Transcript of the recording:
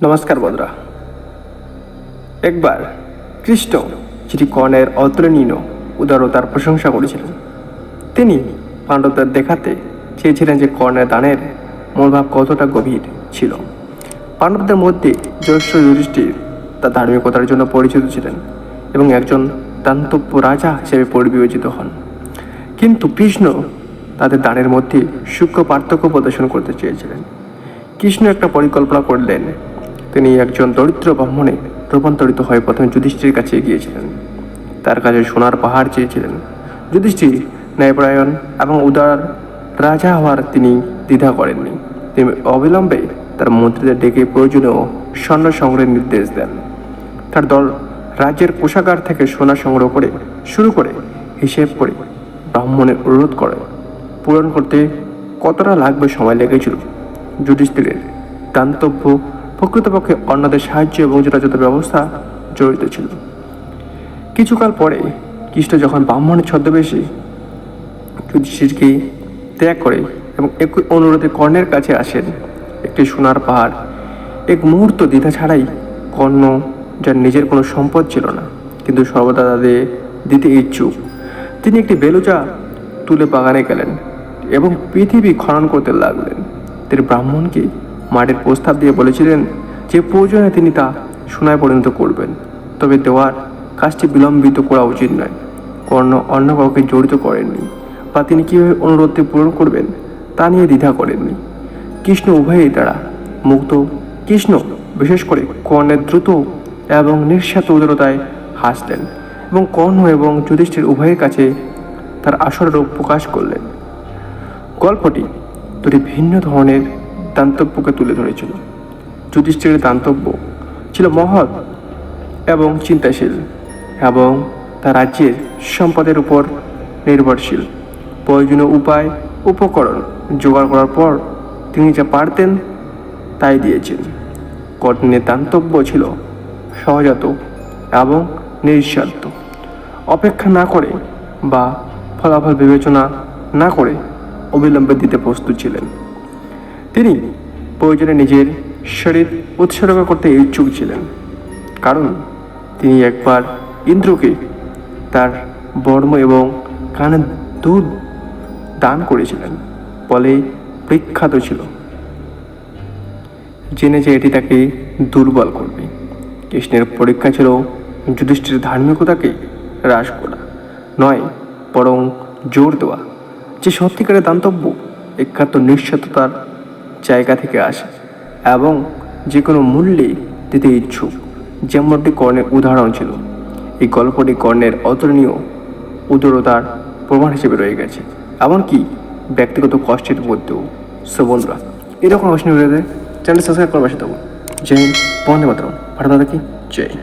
নমস্কার বন্ধুরা। একবার কৃষ্ণ যিনি কর্ণের অতুলনীয় উদারতার প্রশংসা করেছিলেন, তিনি পাণ্ডবদের দেখাতে চেয়েছিলেন যে কর্ণের দানের মনোভাব কতটা গভীর ছিল। পাণ্ডবদের মধ্যে জ্যেষ্ঠ যুধিষ্ঠির তার ধার্মিকতার জন্য পরিচিত ছিলেন এবং একজন দান্তব্য রাজা হিসেবে পরিবিবেচিত হন। কিন্তু কৃষ্ণ তাদের দানের মধ্যে সূক্ষ্ম পার্থক্য প্রদর্শন করতে চেয়েছিলেন। কৃষ্ণ একটা পরিকল্পনা করলেন। তিনি একজন দরিদ্র ব্রাহ্মণে রূপান্তরিত হয়ে প্রথমে যুধিষ্ঠির কাছে গিয়েছিলেন। তার কাছে সোনার পাহাড় চেয়েছিলেন। যুধিষ্ঠির ন্যায়পরায়ণ এবং উদার রাজা হওয়ার তিনি দ্বিধা করেননি। তিনি অবিলম্বে তার মন্ত্রীদের ডেকে প্রয়োজনীয় স্বর্ণ সংগ্রহের নির্দেশ দেন। তার দল রাজ্যের কোষাগার থেকে সোনা সংগ্রহ করে শুরু করে হিসেব করে ব্রাহ্মণের অনুরোধ করে পূরণ করতে কতটা লাগবে সময় লেগেছিল। যুধিষ্ঠিরের দান্তব্য প্রকৃতপক্ষে অন্যদের সাহায্য এবং যথাযথ ব্যবস্থা জড়িত ছিল। কিছুকাল পরে কৃষ্ণ যখন ব্রাহ্মণের ছদ্মবেশে যুধিষ্ঠিরকে ত্যাগ করে এবং একই অনুরোধে কর্ণের কাছে আসেন একটি সোনার পাহাড়। এক মুহূর্ত দ্বিধা ছাড়াই কর্ণ, যার নিজের কোনো সম্পদ ছিল না কিন্তু সর্বদা তাদের দিতে ইচ্ছুক, তিনি একটি বেলুচা তুলে বাগানে গেলেন এবং পৃথিবী খনন করতে লাগলেন। তিনি ব্রাহ্মণকে মাটির প্রস্তাব দিয়ে বলেছিলেন যে প্রয়োজনে তিনি তা সোনায় পরিণত করবেন, তবে দেওয়ার কাজটি বিলম্বিত করা উচিত নয়। কর্ণ অন্য কাউকে জড়িত করেননি বা তিনি কীভাবে অনুরোধটি পূরণ করবেন তা নিয়ে দ্বিধা করেননি। কৃষ্ণ উভয়ের দ্বারা মুগ্ধ। কৃষ্ণ বিশেষ করে কর্ণের দ্রুত এবং নিঃস্বার্থ উদারতায় হাসলেন এবং কর্ণ এবং যুধিষ্ঠির উভয়ের কাছে তার আসল রূপ প্রকাশ করলেন। গল্পটি দুটি ভিন্ন ধরনের দান্তব্যকে তুলে ধরেছিল। যুধিষ্ঠিরের দান্তব্য ছিল মহৎ এবং চিন্তাশীল এবং তার রাজ্যের সম্পদের উপর নির্ভরশীল। প্রয়োজনীয় উপায় উপকরণ জোগাড় করার পর তিনি যা পারতেন তাই দিয়েছেন। কর্ণের দান্তব্য ছিল সহজাত এবং নিঃস্বার্থ। অপেক্ষা না করে বা ফলাফল বিবেচনা না করে অবিলম্বে দিতে প্রস্তুত ছিলেন। তিনি প্রয়োজনে নিজের শরীর উৎসর্গ করতে ইচ্ছুক ছিলেন, কারণ তিনি একবার ইন্দ্রকে তার বর্ম এবং কানের দুধ দান করেছিলেন বলে বিখ্যাত ছিল, জেনে যে এটি তাকে দুর্বল করবে। কৃষ্ণের পরীক্ষা ছিল যুধিষ্ঠির ধার্মিকতাকে হ্রাস করা নয়, বরং জোর দেওয়া যে সত্যিকারের দান্তব্য একাত্ম নিঃস্বার্থতার জায়গা থেকে আসে এবং যে কোনো মূল্যে দিতে ইচ্ছুক, যেমনটি কর্ণের উদাহরণ ছিল। এই গল্পটি কর্ণের অতুলনীয় উদারতার প্রমাণ হিসেবে রয়ে গেছে, এমনকি ব্যক্তিগত কষ্টের মধ্যেও। সো বন্ধুরা, এরকম অবশ্যই চ্যানেল সাবস্ক্রাইব করে বসে থাকুন। জয় হিন্দ, বন্দে মাতরম। ভারত মাতা কি জয়।